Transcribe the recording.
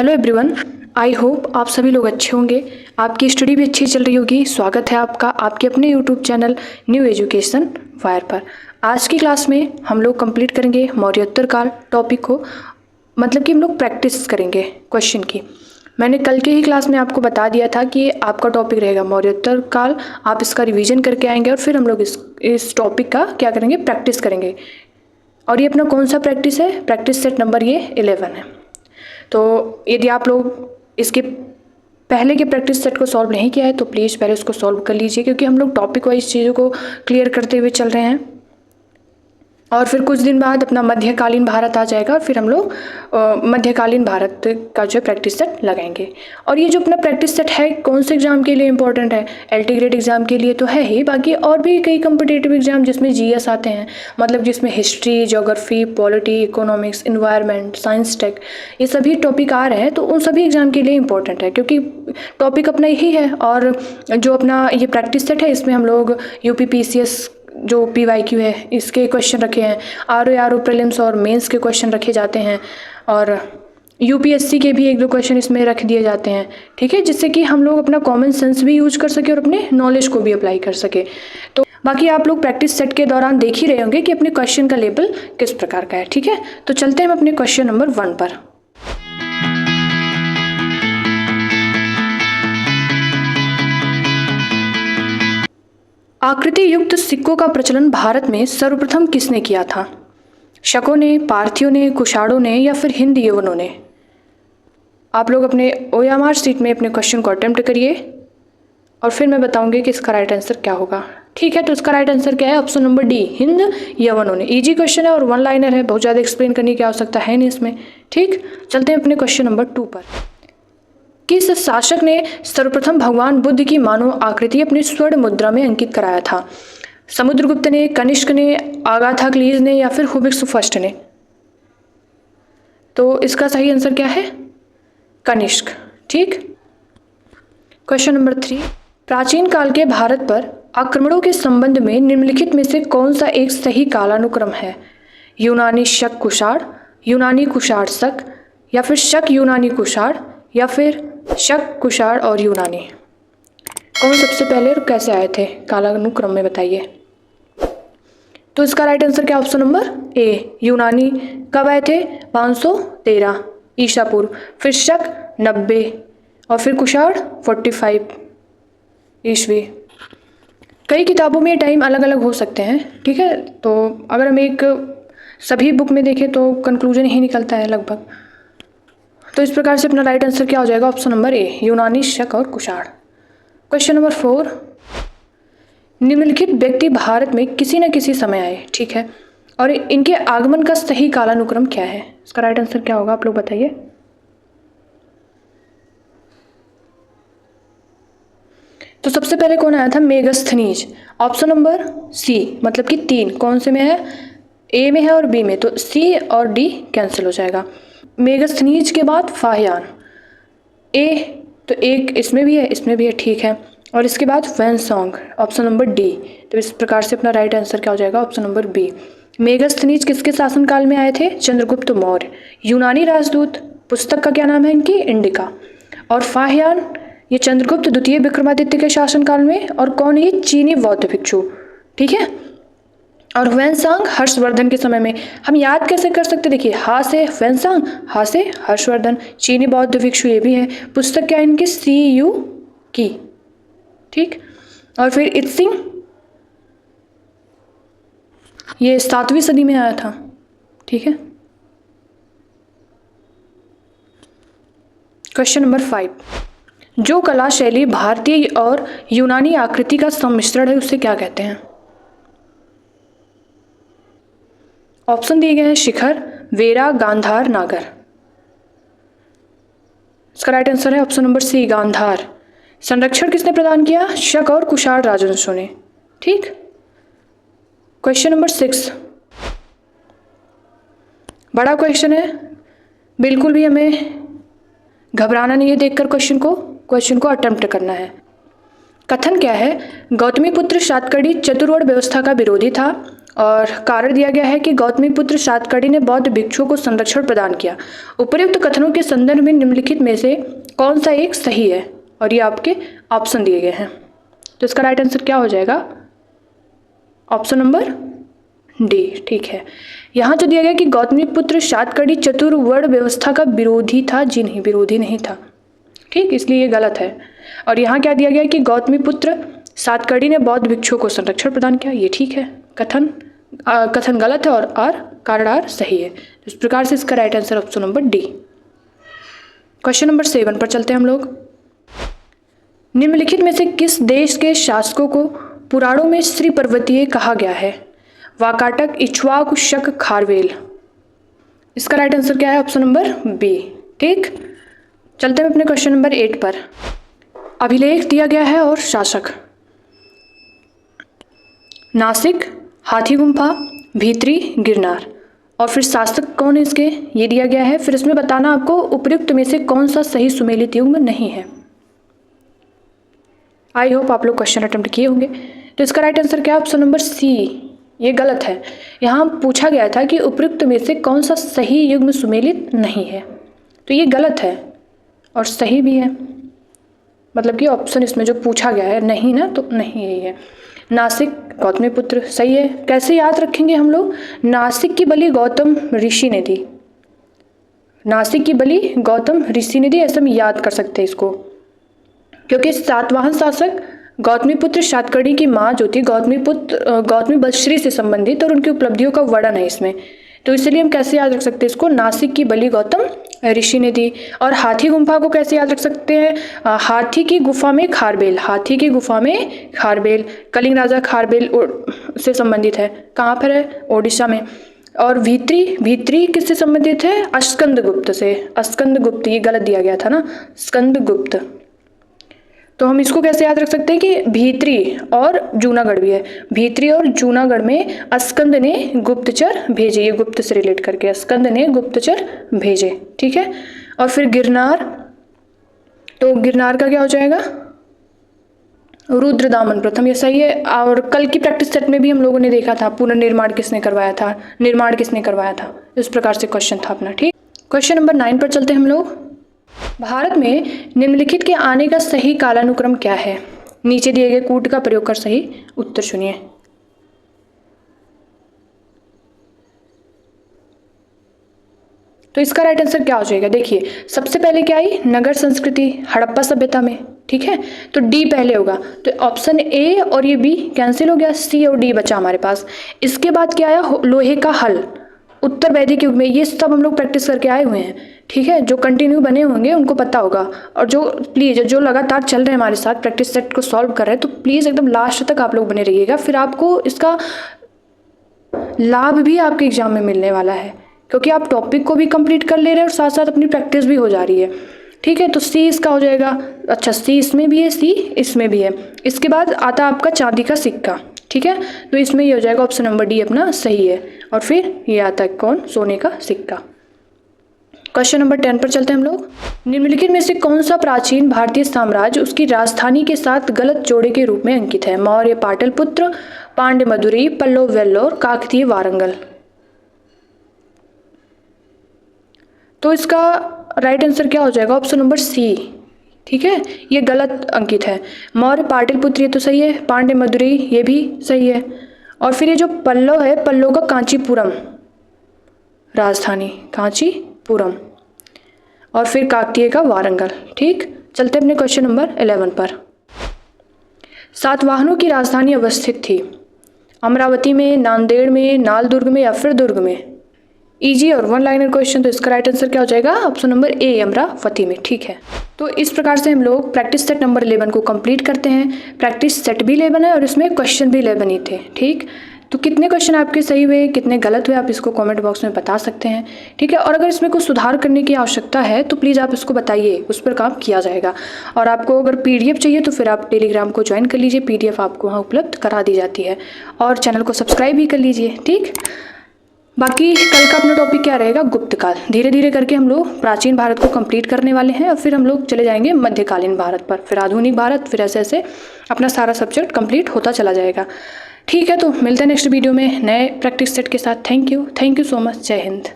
Hello everyone, I hope आप सभी लोग अच्छे होंगे। आपकी स्टडी भी अच्छी चल रही होगी। स्वागत है आपका आपके अपने YouTube channel new education wire पर। आज की क्लास में हम लोग कंप्लीट करेंगे मौर्योत्तर काल टॉपिक को, मतलब कि हम लोग प्रैक्टिस करेंगे क्वेश्चन की। मैंने कल के ही क्लास में आपको बता दिया था कि आपका टॉपिक रहेगा मौर्योत्तर काल। आप इसका रिवीजन करके आएंगे और फिर हम लोग इस टॉपिक का क्या करेंगे, प्रैक्टिस करेंगे। और ये अपना कौन सा प्रैक्टिस है? प्रैक्टिस सेट नंबर ये 11 है। तो यदि आप लोग इसके पहले के प्रैक्टिस सेट को सॉल्व नहीं किया है तो प्लीज़ पहले उसको सॉल्व कर लीजिए, क्योंकि हम लोग टॉपिक वाइज चीज़ों को क्लियर करते हुए चल रहे हैं। और फिर कुछ दिन बाद अपना मध्यकालीन भारत आ जाएगा और फिर हम लोग मध्यकालीन भारत का जो प्रैक्टिस सेट लगाएंगे। और ये जो अपना प्रैक्टिस सेट है कौन से एग्जाम के लिए इंपॉर्टेंट है? एलटी ग्रेड एग्जाम के लिए तो है ही, बाकी और भी कई कम्पिटेटिव एग्जाम जिसमें जीएस आते हैं, मतलब जिसमें history, geography, polity, economics, environment, science tech, ये सभी टॉपिक आ रहे हैं। तो उन सभी एग्जाम के लिए इंपॉर्टेंट है, क्योंकि टॉपिक अपना यही है। और जो अपना ये प्रैक्टिस सेट है इसमें हम लोग यूपीपीसीएस जो पीवाईक्यू है इसके क्वेश्चन रखे हैं, आरओ प्रीलिम्स और मेंस के क्वेश्चन रखे जाते हैं, और यूपीएससी के भी एक दो क्वेश्चन इसमें रख दिए जाते हैं। ठीक है, जिससे कि हम लोग अपना कॉमन सेंस भी यूज कर सके और अपने नॉलेज को भी अप्लाई कर सके। तो बाकी आप लोग प्रैक्टिस सेट के दौरान देख ही रहे होंगे कि अपने क्वेश्चन का लेवल किस प्रकार का है। ठीक है, तो चलते हैं हम अपने क्वेश्चन नंबर 1 पर। आकृति युक्त सिक्कों का प्रचलन भारत में सर्वप्रथम किसने किया था? शकों ने, पार्थियों ने, कुषाणों ने या फिर हिंद यवनों ने? आप लोग अपने ओएमआर शीट में अपने क्वेश्चन को अटेम्प्ट करिए और फिर मैं बताऊंगी कि इसका राइट आंसर क्या होगा। ठीक है, तो इसका राइट आंसर क्या है? ऑप्शन नंबर डी, हिंद यवनों ने। इजी क्वेश्चन है और वन लाइनर है, बहुत ज़्यादा एक्सप्लेन करने की आवश्यकता है नहीं इसमें। ठीक, चलते हैं अपने क्वेश्चन नंबर 2 पर। किस शासक ने सर्वप्रथम भगवान बुद्ध की मानव आकृति अपनी स्वर्ण मुद्रा में अंकित कराया था? समुद्रगुप्त ने, कनिष्क ने, आगाथाक्लीज ने या फिर हुबिक्स फर्स्ट ने? तो इसका सही आंसर क्या है? कनिष्क। ठीक, क्वेश्चन नंबर 3। प्राचीन काल के भारत पर आक्रमणों के संबंध में निम्नलिखित में से कौन सा एक सही कालानुक्रम है? यूनानी शक कुषाण, यूनानी कुषाण शक, या फिर शक यूनानी कुषाण, या फिर शक कुषाण और यूनानी? कौन सबसे पहले और कैसे आए थे कालानुक्रम में, बताइए। तो इसका राइट आंसर क्या? ऑप्शन नंबर ए, यूनानी कब आए थे? 513 ईसा पूर्व, फिर शक 90 और फिर कुषाण 45 ईस्वी। कई किताबों में टाइम अलग अलग हो सकते हैं। ठीक है, तो अगर हम एक सभी बुक में देखें तो कंक्लूजन ही निकलता है लगभग। तो इस प्रकार से अपना राइट आंसर क्या हो जाएगा? ऑप्शन नंबर ए, यूनानी शक और कुषाण। Question number 4। निम्नलिखित व्यक्ति भारत में किसी न किसी समय आए, ठीक है, और इनके आगमन का सही कालानुक्रम क्या है? इसका राइट आंसर क्या होगा, आप लोग बताइए। तो सबसे पहले कौन आया था? मेगस्थनीज। ऑप्शन नंबर सी, मतलब कि 3 कौन से में है? ए में है और बी में, तो सी और डी कैंसिल हो जाएगा। मेगस्थनीज के बाद फाहियान, ए तो एक इसमें भी है, इसमें भी है, ठीक है, और इसके बाद वैनसोंग, ऑप्शन नंबर डी। तो इस प्रकार से अपना राइट आंसर क्या हो जाएगा? Option number B. मेगस्थनीज किसके शासनकाल में आए थे? चंद्रगुप्त मौर्य। यूनानी राजदूत, पुस्तक का क्या नाम है इनकी? इंडिका। और फाहियान ये चंद्रगुप्त द्वितीय विक्रमादित्य के शासनकाल में, और कौन? ये चीनी बौद्ध भिक्षु। ठीक है, और वैनसांग हर्षवर्धन के समय में। हम याद कैसे कर सकते? देखिए, हा से वैनसांग, हा से हर्षवर्धन, चीनी बौद्ध भिक्षु ये भी है। पुस्तक क्या है इनकी? CU की। ठीक, और फिर इत्सिंग ये 7वीं सदी में आया था। ठीक है, क्वेश्चन नंबर 5। जो कला शैली भारतीय और यूनानी आकृति का सम्मिश्रण है उसे क्या कहते हैं? ऑप्शन दिए गए हैं शिखर, वेरा, गांधार, नागर। इसका राइट आंसर है ऑप्शन नंबर सी, गांधार। संरक्षण किसने प्रदान किया? शक और कुषाण राजवंशों ने। ठीक, क्वेश्चन नंबर 6 बड़ा क्वेश्चन है, बिल्कुल भी हमें घबराना नहीं है देखकर क्वेश्चन को अटेम्प्ट करना है। कथन क्या है? गौतमी पुत्र सातकर्णी चतुर्वर्ण व्यवस्था का विरोधी था। और कारण दिया गया है कि गौतमीपुत्र सातकर्णी ने बौद्ध भिक्षुओं को संरक्षण प्रदान किया। उपर्युक्त कथनों के संदर्भ में निम्नलिखित में से कौन सा एक सही है, और ये आपके ऑप्शन दिए गए हैं। तो इसका राइट आंसर क्या हो जाएगा? Option number D. ठीक है, यहाँ जो दिया गया कि गौतमीपुत्र सातकर्णी चतुर्वर्ण व्यवस्था का विरोधी था, जी नहीं, विरोधी नहीं था। ठीक, इसलिए ये गलत है। और यहाँ क्या दिया गया कि गौतमीपुत्र सातकर्णी ने बौद्ध भिक्षुओं को संरक्षण प्रदान किया, ये ठीक है। कथन गलत है और कारण आर सही है। इस प्रकार से इसका right answer option number D. Question number 7 पर चलते हैं हम लोग। निम्नलिखित में से किस देश के शासकों को पुराणों में श्री पर्वतीय कहा गया है? वाकाटक, इक्ष्वाकु, शक, खारवेल। इसका राइट आंसर क्या है? Option number B. ठीक, चलते हैं अपने क्वेश्चन नंबर 8 पर। अभिलेख दिया गया है और शासक नासिक, हाथी गुम्फा, भीतरी, गिरनार। और फिर शासक कौन है इसके, ये दिया गया है। फिर इसमें बताना आपको उपयुक्त में से कौन सा सही सुमेलित युग्म नहीं है। आई होप आप लोग क्वेश्चन अटेम्प्ट किए होंगे। तो इसका राइट आंसर क्या है? Option number C. ये गलत है। यहाँ पूछा गया था कि उपयुक्त में से कौन सा सही युग्म सुमेलित नहीं है, तो ये गलत है और सही भी है। मतलब कि ऑप्शन इसमें जो पूछा गया है नहीं ना, तो नहीं यही है। नासिक गौतमीपुत्र सही है। कैसे याद रखेंगे हम लोग? नासिक की बलि गौतम ऋषि ने दी, नासिक की बलि गौतम ऋषि ने दी, ऐसे हम याद कर सकते हैं इसको, क्योंकि सातवाहन शासक गौतमीपुत्र सातकर्णी की माँ जो थी गौतमी बलश्री से संबंधित और उनकी उपलब्धियों का वर्णन है इसमें। तो इसलिए हम कैसे याद रख सकते हैं इसको? नासिक की बलि गौतम ऋषि ने दी। और हाथी गुम्फा को कैसे याद रख सकते हैं? हाथी की गुफा में खारबेल, हाथी की गुफा में खारबेल, कलिंग राजा खारबेल से संबंधित है। कहाँ पर है? ओडिशा में। और भीतरी, भीतरी किससे संबंधित है? स्कंदगुप्त से। स्कंदगुप्त, ये गलत दिया गया था ना, स्कंदगुप्त। तो हम इसको कैसे याद रख सकते हैं कि भीतरी और जूनागढ़ भी है, भीतरी और जूनागढ़ में स्कंद ने गुप्तचर भेजे, ये गुप्त से रिलेट करके स्कंद ने गुप्तचर भेजे। ठीक है, और फिर गिरनार, तो गिरनार का क्या हो जाएगा? रुद्रदामन प्रथम, ये सही है। और कल की प्रैक्टिस सेट में भी हम लोगों ने देखा था पुनर्निर्माण किसने करवाया था, निर्माण किसने करवाया था, इस प्रकार से क्वेश्चन था अपना। ठीक, क्वेश्चन नंबर 9 पर चलते हैं हम लोग। भारत में निम्नलिखित के आने का सही कालानुक्रम क्या है? नीचे दिए गए कूट का प्रयोग कर सही उत्तर चुनिए। तो इसका राइट आंसर क्या हो जाएगा? देखिए, सबसे पहले क्या आई? नगर संस्कृति, हड़प्पा सभ्यता में। ठीक है, तो डी पहले होगा, तो ऑप्शन ए और ये बी कैंसिल हो गया, सी और डी बचा हमारे पास। इसके बाद क्या आया? लोहे का हल, उत्तर वैदिक युग में। ये सब हम लोग प्रैक्टिस करके आए हुए हैं। ठीक है, जो कंटिन्यू बने होंगे उनको पता होगा, और जो प्लीज़ जो लगातार चल रहे हैं हमारे साथ प्रैक्टिस सेट को सॉल्व कर रहे हैं, तो प्लीज़ एकदम लास्ट तक आप लोग बने रहिएगा। फिर आपको इसका लाभ भी आपके एग्जाम में मिलने वाला है, क्योंकि आप टॉपिक को भी कंप्लीट कर ले रहे हैं और साथ साथ अपनी प्रैक्टिस भी हो जा रही है। ठीक है, तो सी इसका हो जाएगा। अच्छा, सी इसमें भी है, सी इसमें भी है। इसके बाद आता आपका चांदी का सिक्का। ठीक है, तो इसमें ये हो जाएगा ऑप्शन नंबर डी अपना सही है। और फिर ये आता है कौन? सोने का सिक्का। क्वेश्चन नंबर 10 पर चलते हैं हम लोग। निम्नलिखित में से कौन सा प्राचीन भारतीय साम्राज्य उसकी राजधानी के साथ गलत जोड़े के रूप में अंकित है? मौर्य पाटलिपुत्र, पांड्य मदुरई, पल्लव वेल्लोर, काकतीय वारंगल। तो इसका राइट आंसर क्या हो जाएगा? Option number C. ठीक है, ये गलत अंकित है। मौर्य पाटलिपुत्र ये तो सही है, पांड्य मदुरई ये भी सही है, और फिर ये जो पल्लव है, पल्लव का कांचीपुरम राजधानी, कांचीपुरम, और फिर काकतीय का वारंगल। ठीक, चलते अपने क्वेश्चन नंबर 11 पर। सातवाहनों की राजधानी अवस्थित थी अमरावती में, नांदेड़ में, नालदुर्ग में या फिर दुर्ग में? इजी और वन लाइनर क्वेश्चन, तो इसका राइट आंसर क्या हो जाएगा? ऑप्शन नंबर ए अमरावती में। ठीक है, तो इस प्रकार से हम लोग प्रैक्टिस सेट नंबर 11 को कंप्लीट करते हैं। प्रैक्टिस सेट भी 11 है और इसमें क्वेश्चन भी 11 ही थे। ठीक, तो कितने क्वेश्चन आपके सही हुए, कितने गलत हुए, आप इसको कमेंट बॉक्स में बता सकते हैं। ठीक है, और अगर इसमें कुछ सुधार करने की आवश्यकता है तो प्लीज़ आप इसको बताइए, उस पर काम किया जाएगा। और आपको अगर पीडीएफ चाहिए तो फिर आप टेलीग्राम को ज्वाइन कर लीजिए, पीडीएफ आपको वहाँ उपलब्ध करा दी जाती है, और चैनल को सब्सक्राइब भी कर लीजिए। ठीक, बाकी कल का अपना टॉपिक क्या रहेगा? गुप्तकाल। धीरे धीरे करके हम लोग प्राचीन भारत को कंप्लीट करने वाले हैं और फिर हम लोग चले जाएंगे मध्यकालीन भारत पर, फिर आधुनिक भारत, फिर ऐसे ऐसे अपना सारा सब्जेक्ट कंप्लीट होता चला जाएगा। ठीक है, तो मिलते हैं नेक्स्ट वीडियो में नए प्रैक्टिस सेट के साथ। Thank you so much. जय हिंद।